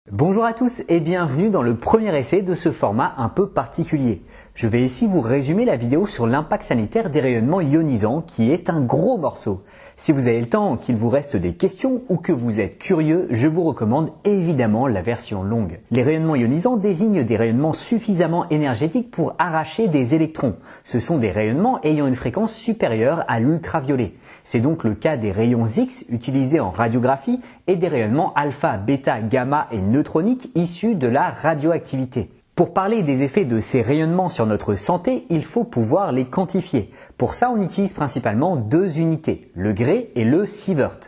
Bonjour à tous et bienvenue dans le premier essai de ce format un peu particulier. Je vais ici vous résumer la vidéo sur l'impact sanitaire des rayonnements ionisants qui est un gros morceau. Si vous avez le temps, qu'il vous reste des questions ou que vous êtes curieux, je vous recommande évidemment la version longue. Les rayonnements ionisants désignent des rayonnements suffisamment énergétiques pour arracher des électrons. Ce sont des rayonnements ayant une fréquence supérieure à l'ultraviolet. C'est donc le cas des rayons X utilisés en radiographie et des rayonnements alpha, bêta, gamma et neutroniques issus de la radioactivité. Pour parler des effets de ces rayonnements sur notre santé, il faut pouvoir les quantifier. Pour ça, on utilise principalement deux unités, le Gray et le Sievert.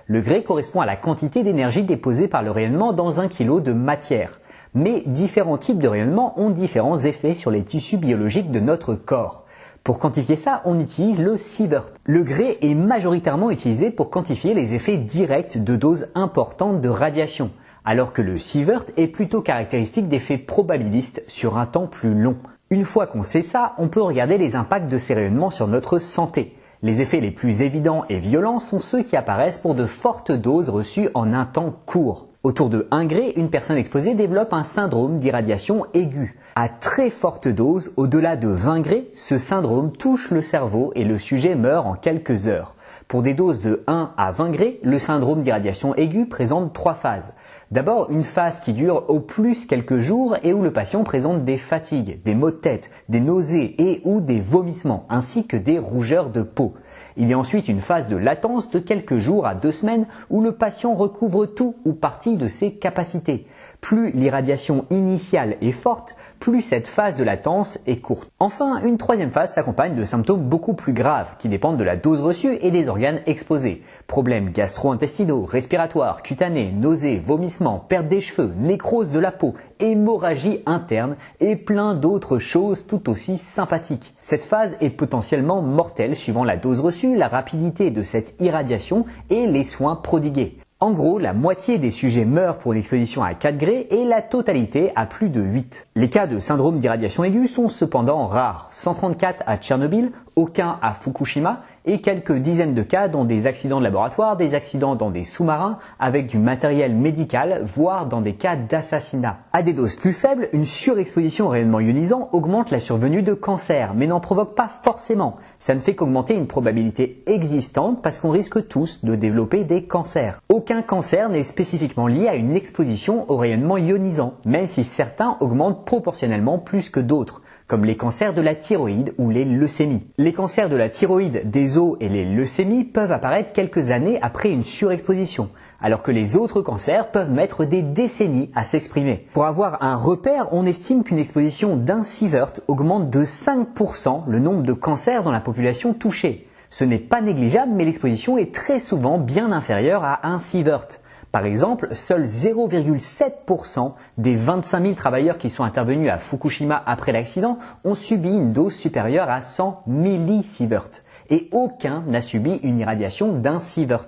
Le Gray correspond à la quantité d'énergie déposée par le rayonnement dans 1 kg de matière. Mais différents types de rayonnements ont différents effets sur les tissus biologiques de notre corps. Pour quantifier ça, on utilise le Sievert. Le Gray est majoritairement utilisé pour quantifier les effets directs de doses importantes de radiation, alors que le Sievert est plutôt caractéristique d'effets probabilistes sur un temps plus long. Une fois qu'on sait ça, on peut regarder les impacts de ces rayonnements sur notre santé. Les effets les plus évidents et violents sont ceux qui apparaissent pour de fortes doses reçues en un temps court. Autour de 1 Gray, une personne exposée développe un syndrome d'irradiation aiguë. À très forte dose, au-delà de 20 Gray, ce syndrome touche le cerveau et le sujet meurt en quelques heures. Pour des doses de 1 à 20 Gray, le syndrome d'irradiation aiguë présente 3 phases. D'abord, une phase qui dure au plus quelques jours et où le patient présente des fatigues, des maux de tête, des nausées et ou des vomissements, ainsi que des rougeurs de peau. Il y a ensuite une phase de latence de quelques jours à 2 semaines où le patient recouvre tout ou partie de ses capacités. Plus l'irradiation initiale est forte, plus cette phase de latence est courte. Enfin, une troisième phase s'accompagne de symptômes beaucoup plus graves qui dépendent de la dose reçue et des organes exposés. Problèmes gastro-intestinaux, respiratoires, cutanés, nausées, vomissements, perte des cheveux, nécrose de la peau, hémorragie interne et plein d'autres choses tout aussi sympathiques. Cette phase est potentiellement mortelle suivant la dose reçue, la rapidité de cette irradiation et les soins prodigués. En gros, la moitié des sujets meurent pour une exposition à 4 Gray et la totalité à plus de 8. Les cas de syndrome d'irradiation aiguë sont cependant rares, 134 à Tchernobyl, aucun à Fukushima et quelques dizaines de cas dans des accidents de laboratoire, des accidents dans des sous-marins avec du matériel médical, voire dans des cas d'assassinat. À des doses plus faibles, une surexposition aux rayonnements ionisants augmente la survenue de cancer, mais n'en provoque pas forcément. Ça ne fait qu'augmenter une probabilité existante parce qu'on risque tous de développer des cancers. Aucun cancer n'est spécifiquement lié à une exposition aux rayonnements ionisants, même si certains augmentent proportionnellement plus que d'autres, comme les cancers de la thyroïde ou les leucémies. Les cancers de la thyroïde, des os et les leucémies peuvent apparaître quelques années après une surexposition, alors que les autres cancers peuvent mettre des décennies à s'exprimer. Pour avoir un repère, on estime qu'une exposition d'un Sievert augmente de 5% le nombre de cancers dans la population touchée. Ce n'est pas négligeable, mais l'exposition est très souvent bien inférieure à un Sievert. Par exemple, seuls 0,7% des 25 000 travailleurs qui sont intervenus à Fukushima après l'accident ont subi une dose supérieure à 100 millisieverts et aucun n'a subi une irradiation d'un Sievert.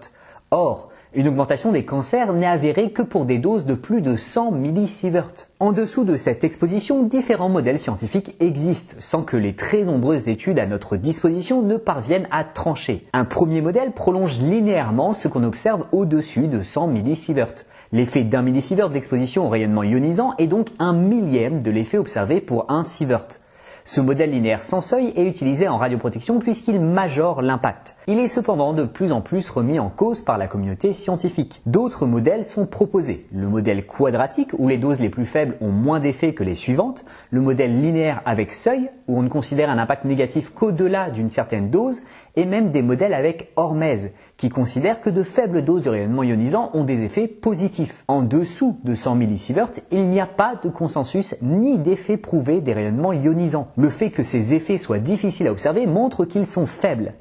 Or, une augmentation des cancers n'est avérée que pour des doses de plus de 100 millisieverts. En dessous de cette exposition, différents modèles scientifiques existent, sans que les très nombreuses études à notre disposition ne parviennent à trancher. Un premier modèle prolonge linéairement ce qu'on observe au-dessus de 100 millisieverts. L'effet d'un millisievert d'exposition au rayonnement ionisant est donc 1/1000 de l'effet observé pour un Sievert. Ce modèle linéaire sans seuil est utilisé en radioprotection puisqu'il majore l'impact. Il est cependant de plus en plus remis en cause par la communauté scientifique. D'autres modèles sont proposés. Le modèle quadratique où les doses les plus faibles ont moins d'effet que les suivantes, le modèle linéaire avec seuil où on ne considère un impact négatif qu'au-delà d'une certaine dose, et même des modèles avec hormèse qui considèrent que de faibles doses de rayonnement ionisant ont des effets positifs. En dessous de 100 millisieverts, il n'y a pas de consensus ni d'effet prouvé des rayonnements ionisants. Le fait que ces effets soient difficiles à observer montre qu'ils sont faibles.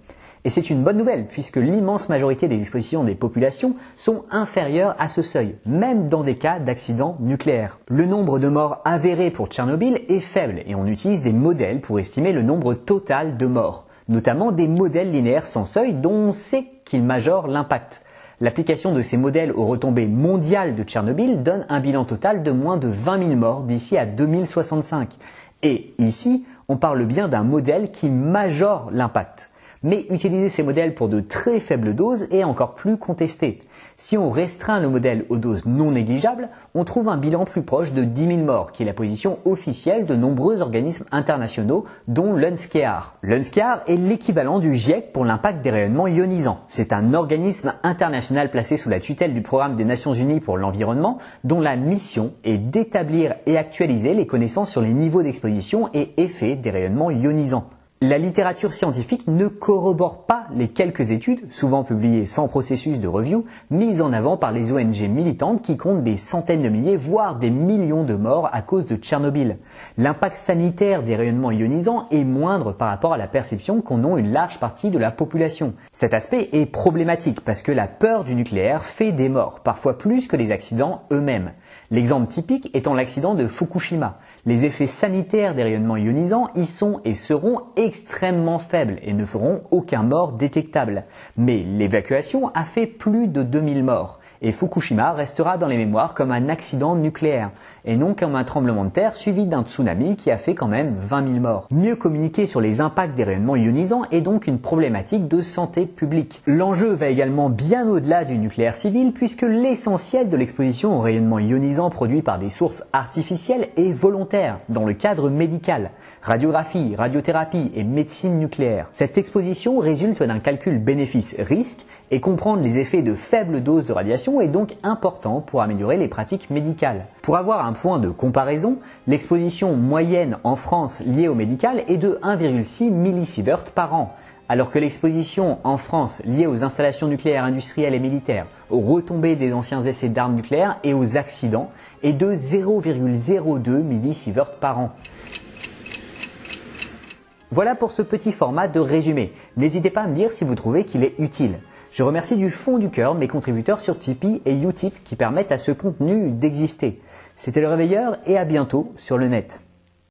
Et c'est une bonne nouvelle puisque l'immense majorité des expositions des populations sont inférieures à ce seuil, même dans des cas d'accidents nucléaires. Le nombre de morts avérés pour Tchernobyl est faible et on utilise des modèles pour estimer le nombre total de morts, notamment des modèles linéaires sans seuil dont on sait qu'ils majorent l'impact. L'application de ces modèles aux retombées mondiales de Tchernobyl donne un bilan total de moins de 20 000 morts d'ici à 2065. Et ici, on parle bien d'un modèle qui majore l'impact. Mais utiliser ces modèles pour de très faibles doses est encore plus contesté. Si on restreint le modèle aux doses non négligeables, on trouve un bilan plus proche de 10 000 morts, qui est la position officielle de nombreux organismes internationaux, dont l'UNSCEAR. L'UNSCEAR est l'équivalent du GIEC pour l'impact des rayonnements ionisants. C'est un organisme international placé sous la tutelle du Programme des Nations Unies pour l'environnement, dont la mission est d'établir et actualiser les connaissances sur les niveaux d'exposition et effets des rayonnements ionisants. La littérature scientifique ne corrobore pas les quelques études, souvent publiées sans processus de review, mises en avant par les ONG militantes qui comptent des centaines de milliers, voire des millions de morts à cause de Tchernobyl. L'impact sanitaire des rayonnements ionisants est moindre par rapport à la perception qu'en ont une large partie de la population. Cet aspect est problématique parce que la peur du nucléaire fait des morts, parfois plus que les accidents eux-mêmes. L'exemple typique étant l'accident de Fukushima. Les effets sanitaires des rayonnements ionisants y sont et seront extrêmement faibles et ne feront aucun mort détectable. Mais l'évacuation a fait plus de 2000 morts. Et Fukushima restera dans les mémoires comme un accident nucléaire, et non comme un tremblement de terre suivi d'un tsunami qui a fait quand même 20 000 morts. Mieux communiquer sur les impacts des rayonnements ionisants est donc une problématique de santé publique. L'enjeu va également bien au-delà du nucléaire civil, puisque l'essentiel de l'exposition aux rayonnements ionisants produits par des sources artificielles est volontaire, dans le cadre médical, radiographie, radiothérapie et médecine nucléaire. Cette exposition résulte d'un calcul bénéfice-risque, et comprendre les effets de faibles doses de radiation est donc important pour améliorer les pratiques médicales. Pour avoir un point de comparaison, l'exposition moyenne en France liée au médical est de 1,6 millisievert par an, alors que l'exposition en France liée aux installations nucléaires industrielles et militaires, aux retombées des anciens essais d'armes nucléaires et aux accidents est de 0,02 millisievert par an. Voilà pour ce petit format de résumé. N'hésitez pas à me dire si vous trouvez qu'il est utile. Je remercie du fond du cœur mes contributeurs sur Tipeee et Utip qui permettent à ce contenu d'exister. C'était le Réveilleur et à bientôt sur le net.